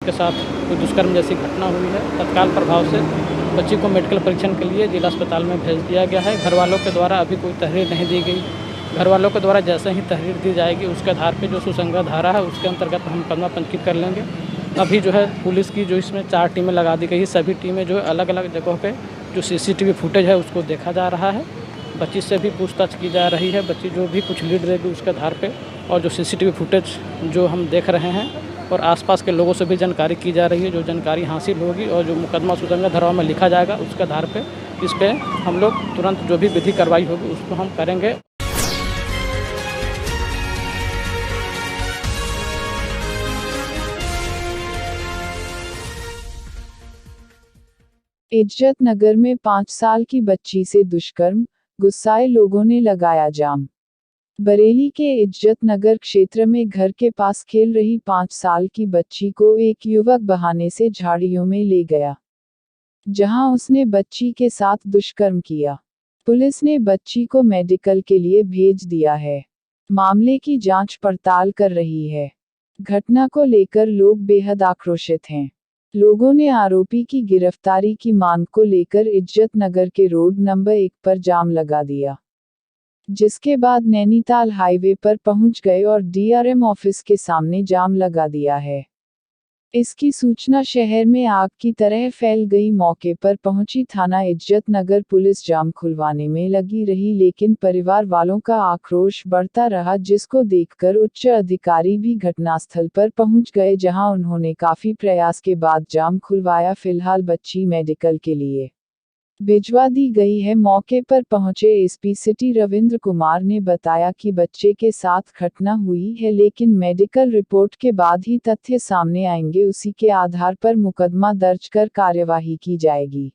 उसके साथ कोई दुष्कर्म जैसी घटना हुई है। तत्काल प्रभाव से बच्ची को मेडिकल परीक्षण के लिए जिला अस्पताल में भेज दिया गया है। घर वालों के द्वारा अभी कोई तहरीर नहीं दी गई। घर वालों के द्वारा जैसे ही तहरीर दी जाएगी उसके आधार पर जो सुसंगत धारा है उसके अंतर्गत हम मुकदमा पंजीकृत कर लेंगे। अभी जो है पुलिस की जो इसमें 4 टीमें लगा दी गई है। सभी टीमें जो है अलग अलग जगहों पे जो CCTV फुटेज है उसको देखा जा रहा है। बच्ची से भी पूछताछ की जा रही है। बच्ची जो भी कुछ लीड देगी उसके आधार पे और जो CCTV फुटेज जो हम देख रहे हैं और आसपास के लोगों से भी जानकारी की जा रही है। जो जानकारी हासिल होगी और जो मुकदमा सुसंगत धाराओं में लिखा जाएगा उसके आधार पे इस पे हम लोग तुरंत जो भी विधि कार्रवाई होगी उसको हम करेंगे। इज्जतनगर में 5 साल की बच्ची से दुष्कर्म, गुस्साए लोगों ने लगाया जाम। बरेली के इज्जतनगर क्षेत्र में घर के पास खेल रही 5 साल की बच्ची को एक युवक बहाने से झाड़ियों में ले गया, जहां उसने बच्ची के साथ दुष्कर्म किया। पुलिस ने बच्ची को मेडिकल के लिए भेज दिया है। मामले की जांच पड़ताल कर रही है। घटना को लेकर लोग बेहद आक्रोशित हैं। लोगों ने आरोपी की गिरफ्तारी की मांग को लेकर इज्जतनगर के रोड नंबर 1 पर जाम लगा दिया, जिसके बाद नैनीताल हाईवे पर पहुंच गए और DRM ऑफिस के सामने जाम लगा दिया है। इसकी सूचना शहर में आग की तरह फैल गई। मौके पर पहुंची थाना इज्जतनगर पुलिस जाम खुलवाने में लगी रही, लेकिन परिवार वालों का आक्रोश बढ़ता रहा, जिसको देखकर उच्च अधिकारी भी घटनास्थल पर पहुंच गए, जहां उन्होंने काफी प्रयास के बाद जाम खुलवाया। फिलहाल बच्ची मेडिकल के लिए भिजवा दी गई है। मौके पर पहुंचे SP सिटी रविंद्र कुमार ने बताया कि बच्चे के साथ घटना हुई है, लेकिन मेडिकल रिपोर्ट के बाद ही तथ्य सामने आएंगे। उसी के आधार पर मुकदमा दर्ज कर कार्यवाही की जाएगी।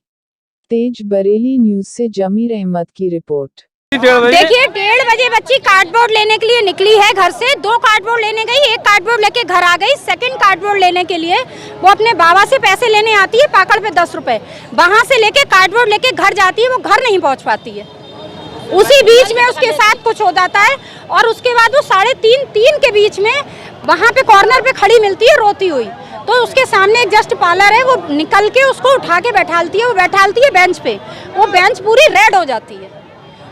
तेज बरेली न्यूज से जमीर अहमद की रिपोर्ट। देखिए 1:30 बजे बच्ची कार्डबोर्ड लेने के लिए निकली है घर से। 2 कार्डबोर्ड लेने गई, 1 कार्डबोर्ड लेके घर आ गई। सेकंड कार्डबोर्ड लेने के लिए वो अपने बाबा से पैसे लेने आती है, पाकड़ पे 10 रुपए। वहाँ से लेके कार्डबोर्ड लेके घर जाती है, वो घर नहीं पहुँच पाती है। उसी बीच में उसके साथ कुछ हो जाता है और उसके बाद वो 3:30 के बीच में वहाँ पे कॉर्नर पे खड़ी मिलती है रोती हुई। तो उसके सामने एक जस्ट पार्लर है, वो निकल के उसको उठा के बैठालती है। वो बैठालती है बेंच पे, वो बेंच पूरी रेड हो जाती है।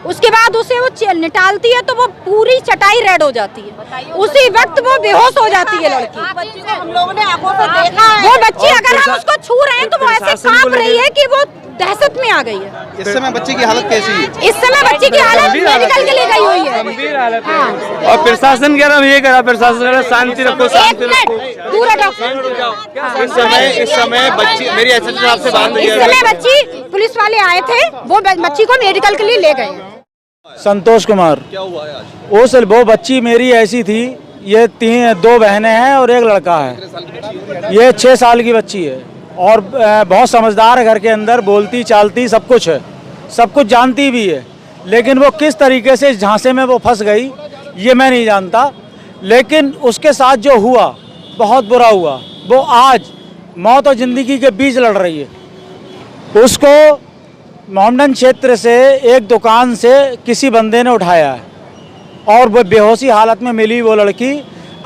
उसके बाद उसे वो निटालती है तो वो पूरी चटाई रेड हो जाती है। उसी वक्त वो बेहोश हो जाती है लड़की। हम लोगों ने आंखों से देखा है। वो बच्ची अगर हम उसको छू रहे हैं तो वो ऐसे कांप रही है कि वो दहशत में आ गई है। इस समय बच्ची की हालत कैसी है? इस समय बच्ची की हालत मेडिकल के लिए गई हुई है। गंभीर हालत है। और प्रशासन कह रहा है, ये कह रहा प्रशासन कह रहा शांति रखो, शांति रखो। पूरा डॉक्टर इस समय बच्ची मेरी SHO साहब से बात हुई है। इस समय बच्ची पुलिस वाले आए थे, वो बच्ची को मेडिकल के लिए ले गए। संतोष कुमार। क्या हुआ है आज? वो बच्ची मेरी ऐसी थी। ये 2 बहनें हैं और 1 लड़का है। ये 6 साल की बच्ची है और बहुत समझदार है। घर के अंदर बोलती चालती सब कुछ है, सब कुछ जानती भी है। लेकिन वो किस तरीके से झांसे में वो फंस गई ये मैं नहीं जानता। लेकिन उसके साथ जो हुआ बहुत बुरा हुआ। वो आज मौत और ज़िंदगी के बीच लड़ रही है। उसको मोहम्मदन क्षेत्र से एक दुकान से किसी बंदे ने उठाया है और वो बेहोशी हालत में मिली वो लड़की।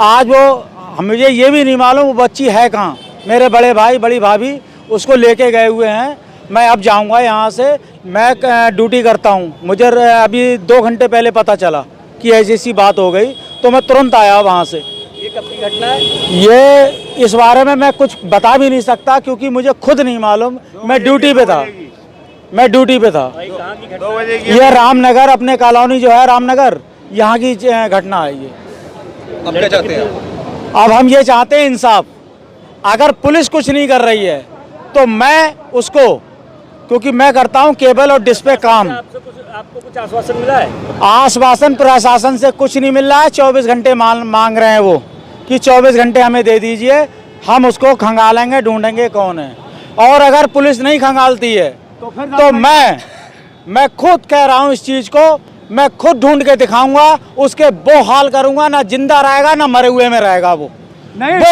आज वो मुझे ये भी नहीं मालूम वो बच्ची है कहाँ। मेरे बड़े भाई बड़ी भाभी उसको लेके गए हुए हैं। मैं अब जाऊंगा यहाँ से। मैं ड्यूटी करता हूँ। मुझे अभी 2 घंटे पहले पता चला कि ऐसी बात हो गई तो मैं तुरंत आया वहाँ से। ये कब की घटना है? ये इस बारे में मैं कुछ बता भी नहीं सकता क्योंकि मुझे खुद नहीं मालूम। मैं ड्यूटी पे था। ये रामनगर अपने कॉलोनी जो है रामनगर, यहाँ की घटना है ये। अब क्या चाहते हैं? अब हम ये चाहते हैं इंसाफ। अगर पुलिस कुछ नहीं कर रही है तो मैं उसको, क्योंकि मैं करता हूँ केबल और डिश पे काम। आपको कुछ आश्वासन मिला है? आश्वासन प्रशासन से कुछ नहीं मिल रहा है। 24 घंटे मांग रहे हैं वो कि 24 घंटे हमें दे दीजिए, हम उसको खंगालेंगे, ढूंढेंगे कौन है। और अगर पुलिस नहीं खंगालती है तो मैं खुद कह रहा हूँ इस चीज को मैं खुद ढूंढ के दिखाऊंगा। उसके वो हाल करूंगा, ना जिंदा रहेगा ना मरे हुए में रहेगा। वो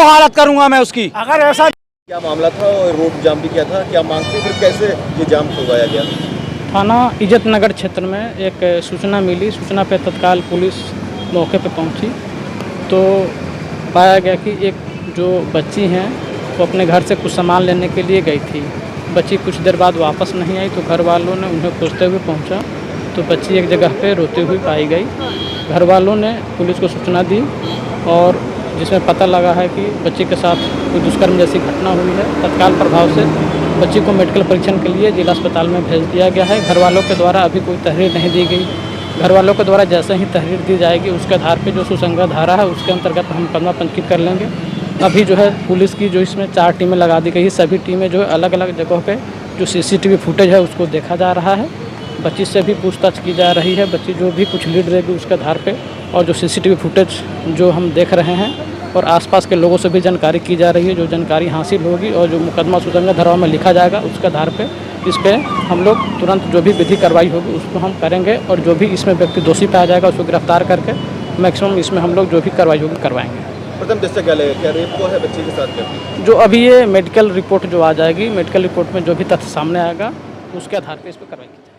हालत करूंगा मैं उसकी। अगर ऐसा क्या मामला था और रोड जाम भी किया था, क्या मांगते फिर कैसे ये जाम खुलवाया गया? थाना इज्जतनगर क्षेत्र में एक सूचना मिली। सूचना पे तत्काल पुलिस मौके पे पहुंची तो पाया गया कि एक जो बच्ची हैं वो अपने घर से कुछ सामान लेने के लिए गई थी। बच्ची कुछ देर बाद वापस नहीं आई तो घर वालों ने उन्हें खोजते हुए पहुंचा तो बच्ची एक जगह पे रोती हुई पाई गई। घर वालों ने पुलिस को सूचना दी और जिसमें पता लगा है कि बच्ची के साथ कोई दुष्कर्म जैसी घटना हुई है। तत्काल प्रभाव से बच्ची को मेडिकल परीक्षण के लिए जिला अस्पताल में भेज दिया गया है। घर वालों के द्वारा अभी कोई तहरीर नहीं दी गई। घर वालों के द्वारा जैसे ही तहरीर दी जाएगी उसके आधार पे जो सुसंगत धारा है उसके अंतर्गत हम मुकदमा पंजीकृत कर लेंगे। अभी जो है पुलिस की जो इसमें 4 टीमें लगा दी गई है। सभी टीमें जो है अलग अलग जगहों पे जो CCTV फुटेज है उसको देखा जा रहा है। बच्ची से भी पूछताछ की जा रही है। बच्ची जो भी कुछ लीड देगी उसके आधार पे और जो CCTV फुटेज जो हम देख रहे हैं और आसपास के लोगों से भी जानकारी की जा रही है। जो जानकारी हासिल होगी और जो मुकदमा सुसंगत धाराओं में लिखा जाएगा उसके आधार पे इस पर हम लोग तुरंत जो भी विधि कार्रवाई होगी उसको हम करेंगे और जो भी इसमें व्यक्ति दोषी पाया जाएगा उसको गिरफ्तार करके मैक्सिमम इसमें हम लोग जो भी कार्रवाई होगी करवाएंगे। प्रथम दृष्टया क्या लगेगा, क्या रेप को है बच्ची के साथ क्या? जो अभी ये मेडिकल रिपोर्ट जो आ जाएगी, मेडिकल रिपोर्ट में जो भी तथ्य सामने आएगा उसके आधार पर इस पर कार्रवाई की जाएगी।